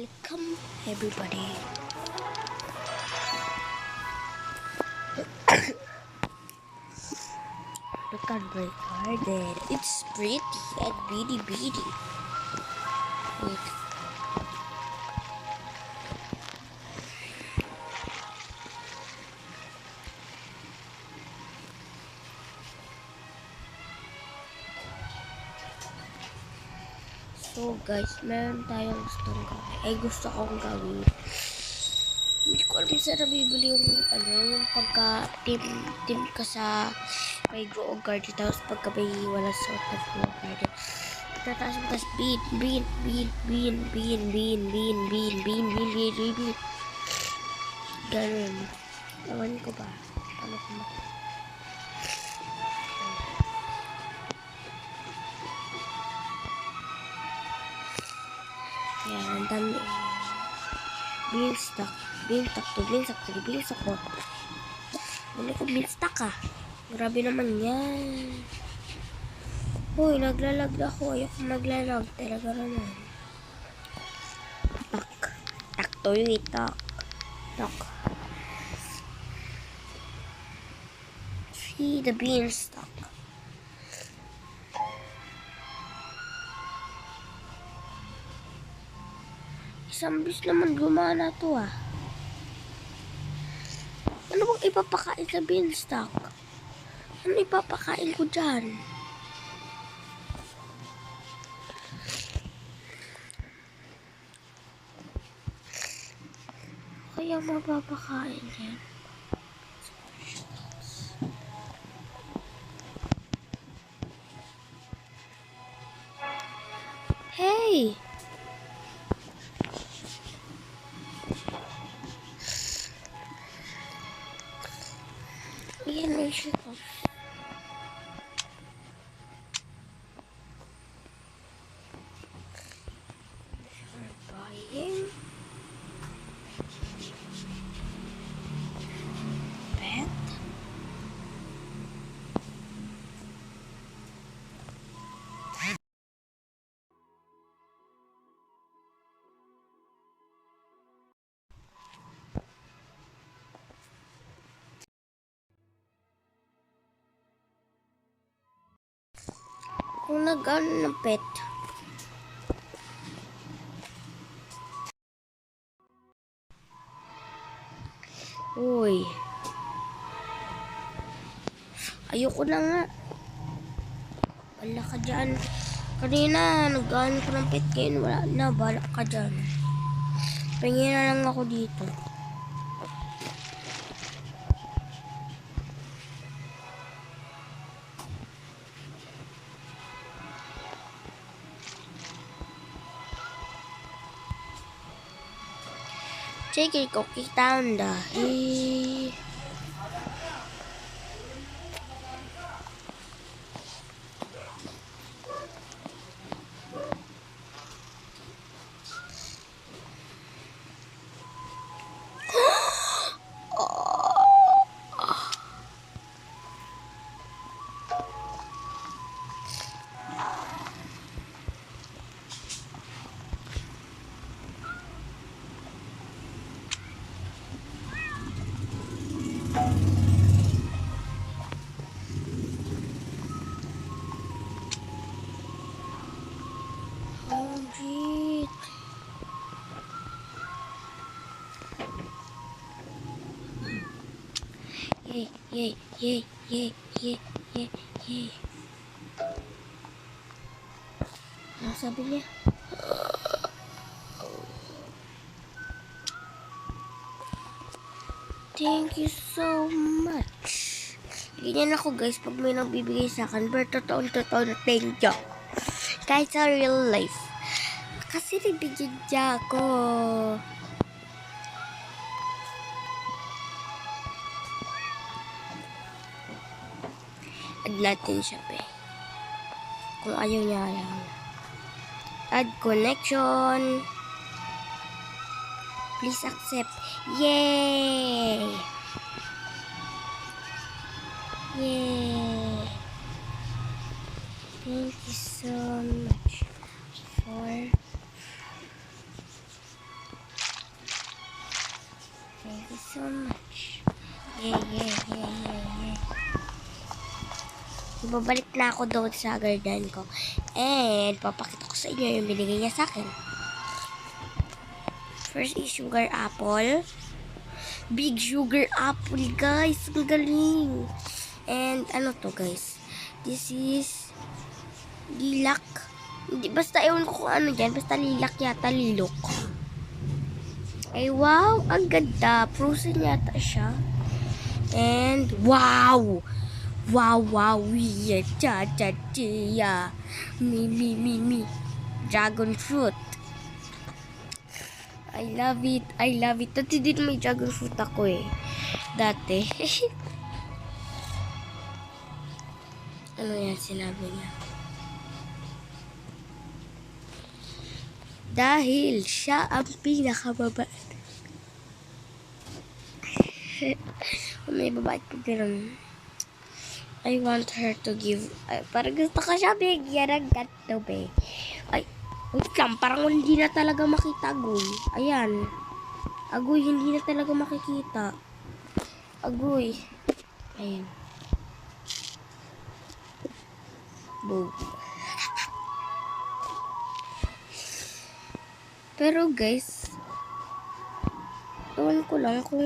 Welcome everybody. Look at my garden. It's pretty and beady. Wait. So guys, meron tayong gusto kong gawin. Hindi ko alam saan nabibili yung yung pagka-team ka sa may grow garden, tapos pagka may wala sort of grow garden. Tataas mo, tapos bean. Ganun. Ewan ko ba? Ano ko ba? Yan, ang dami. Beanstalk. Ano ko beanstalk ah? Grabe naman yan. Uy, naglalag na ako. Ayoko maglalag. Talaga naman. Tak. See the beanstalk. Isang bis naman gumana to ah. Ano bang ipapakain sa beanstalk? Ano ipapakain ko dyan? Kaya mapapakain yan. Hey! Yan may siya ko. Buying pet. Kung nag-ano ng pet. Uy. Ayoko na nga. Wala ka dyan. Kanina, nag-ano ko ng pet kayo. Wala na, bala ka dyan. Pingin na lang ako dito. Sige, cookie down dahil. Yay. Ano sabi niya? Thank you so much. Ganyan ako guys pag may nagbibigay sa akin. Pero totoo na thank you. Kahit sa real life. Kasi nabigyan niya ako. Add natin siya pe. Kung ayaw niya lang. Add connection. Please accept. Yay! Thank you so much for Thank you so much. Yeah. Babalik na ako doon sa garden ko. And papakita ko sa inyo yung binigay niya sa akin. First is sugar apple. Big sugar apple, guys. Ang galing. And ano to, guys? This is lilak. Hindi, basta ewan ko kung ano dyan. Basta lilak yata, lilok. Ay, wow. Ang ganda. Frozen yata siya. And, wow. Wow. Yeah. Cha. Me. Dragon fruit. I love it. Dati din may dragon fruit ako eh. Dati. Ano yan sinabi niya? Dahil siya ang pinakamabait. May babae ko ganun. I want her to give. Parang gusto ko siya bigyan ng ganito be. Ay, wait lang. Parang hindi na talaga makita, Agoy. Ayan. Agoy, hindi na talaga makikita. Agoy. Ayan. Boom. Pero guys, ewan ko lang kung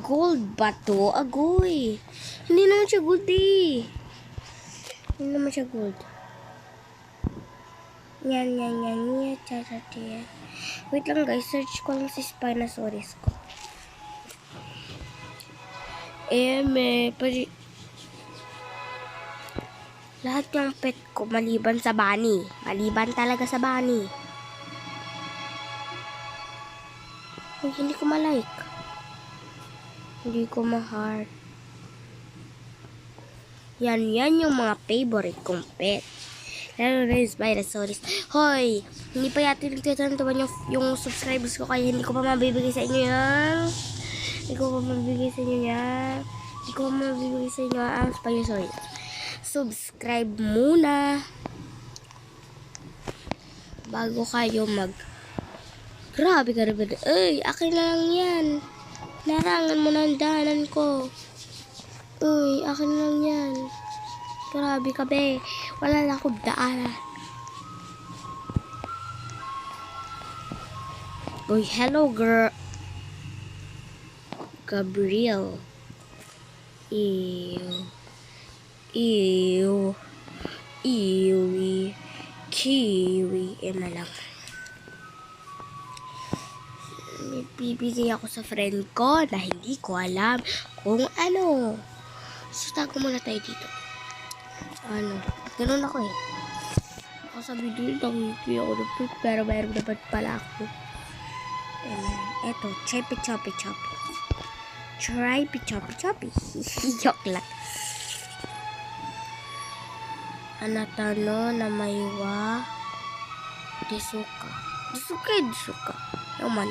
gold ba to? Agoy. Hindi naman siya gold eh. Hindi naman siya gold. Yan. Wait lang guys, search ko lang si Spinosaurus ko. Lahat ng pet ko maliban sa bunny. Maliban talaga sa bunny. Ay, hindi ko ma-like. Hindi ko ma-heart. Yan yung mga favorite kong pet. Lalo na yung Spinosaurus. Hoy! Hindi pa yata nagtatantuan yung subscribers ko kaya hindi ko pa mabibigay sa inyo yan. Hindi ko pa mabibigay sa inyo ang Spinosaurus. Subscribe muna bago kayo grabe ka naman. Ay, akin na lang yan. Larangan mo na ang daanan ko. Uy, akin na lang yan. Grabe ka be. Wala na akong daanan. Uy, hello girl. Gabriel. Kiwi. Na lang. Bibigay ako sa friend ko na hindi ko alam kung ano. So, tago muna tayo dito. Ganun ako eh. Ako sa video hindi ako nagpip, pero mayroon naman pala ako. Eto, choppy. Choppy. Joke lang. Anatano na maywa Disuka. Naman.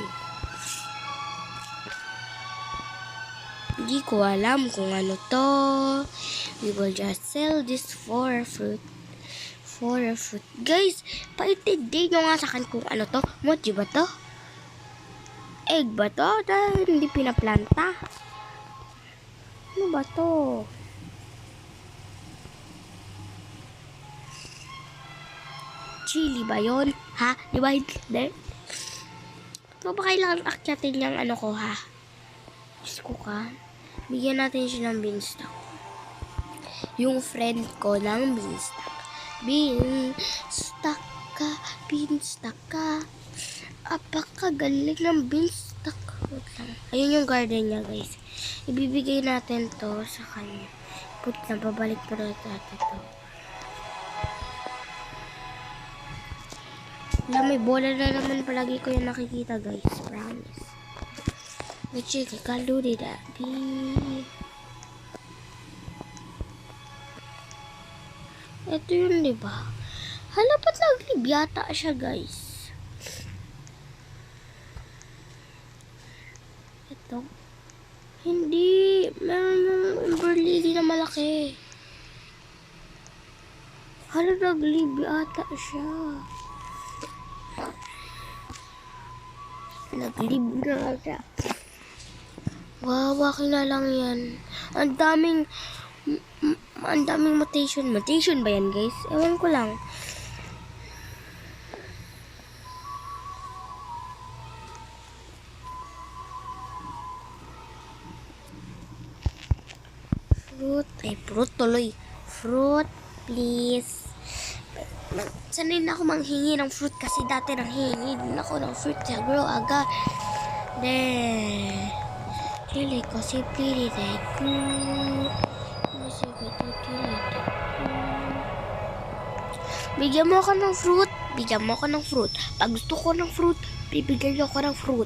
Hindi ko alam kung ano to. We will just sell this for a fruit. Guys, paintindi nyo nga sa akin kung ano to. Mochi ba to? Egg ba to? Dahil hindi pinaplanta. Ano ba to? Chili ba yun? Ha? Di ba hindi? Ano ba kailangan akyatin yung ano ko ha? Diyos ko ka. Bigyan natin siya ng beanstalk. Yung friend ko ng beanstalk. Beanstalk ka. Apakagaling ng beanstalk. Ayun yung garden niya guys. Ibibigay natin to sa kanya. Put na, babalik pa natin to. May bola na naman palagi ko yung nakikita guys. Promise. May chicken kaluri da. Ito yun diba? Halapat naglib yata siya guys. Ito. Hindi. Meron yung Umberlily na malaki. Naglib yata siya. Nag-leave na siya. Wow, akin na lang yan. Ang daming mutation. Mutation ba yan, guys? Ewan ko lang. Fruit. Ay, fruit tuloy. Fruit, please. Sanay na ako manghingi ng fruit kasi dati nanghingi din ako ng fruit sa Grow Aga. Chili ko si Pili Deku. Bigyan mo ako ng fruit. Bigyan mo ako ng fruit. Pag gusto ko ng fruit, bibigyan niyo ako ng fruit.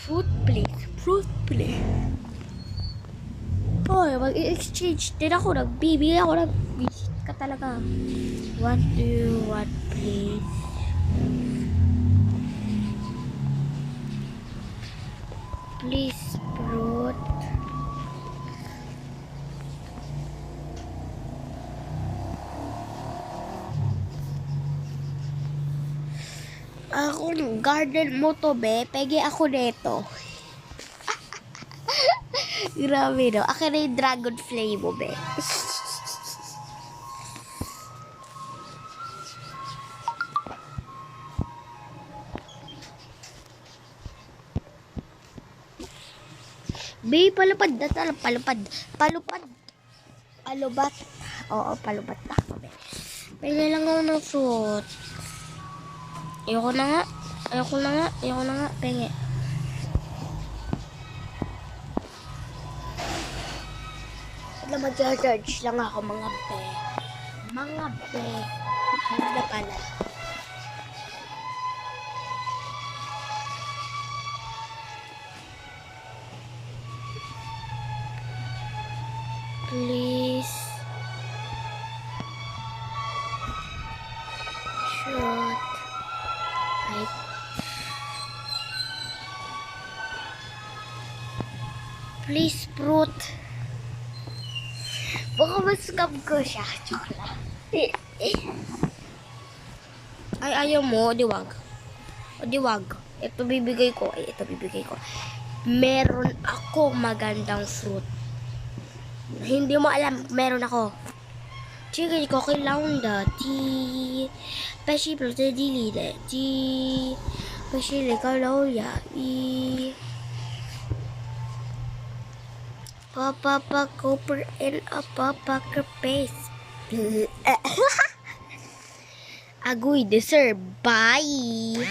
Fruit, please. Fruit, please. Hoy, mag-exchange din ako. Nagbibigay ako ng visit ka talaga. What do you want, please? Please, fruit. Akong garden mo to, be. Pege ako neto. Grabe, no? Akin na yung dragonfly mo, be. Be, palupad na talang palupad. Palupad. Palubat. Oo, palubat na ako, be. Pwede lang ako ng fruit. Ayoko na nga. Penge. Mag-charge lang ako, mga be. Mga be. Hindi pala. Please. Short. Right. Please, fruit. Baka mascam ko siya. Joke lang. Ay, ayaw mo. Diwag. O, diwag. Ito bibigay ko. Meron ako magandang fruit. Hindi mo alam, meron ako. Chicken ko kailangan dati. Peshi plus dili dati. Peshi le kalau ya i. Papa Cooper and a Papa Pace. Agoy deserve. Bye.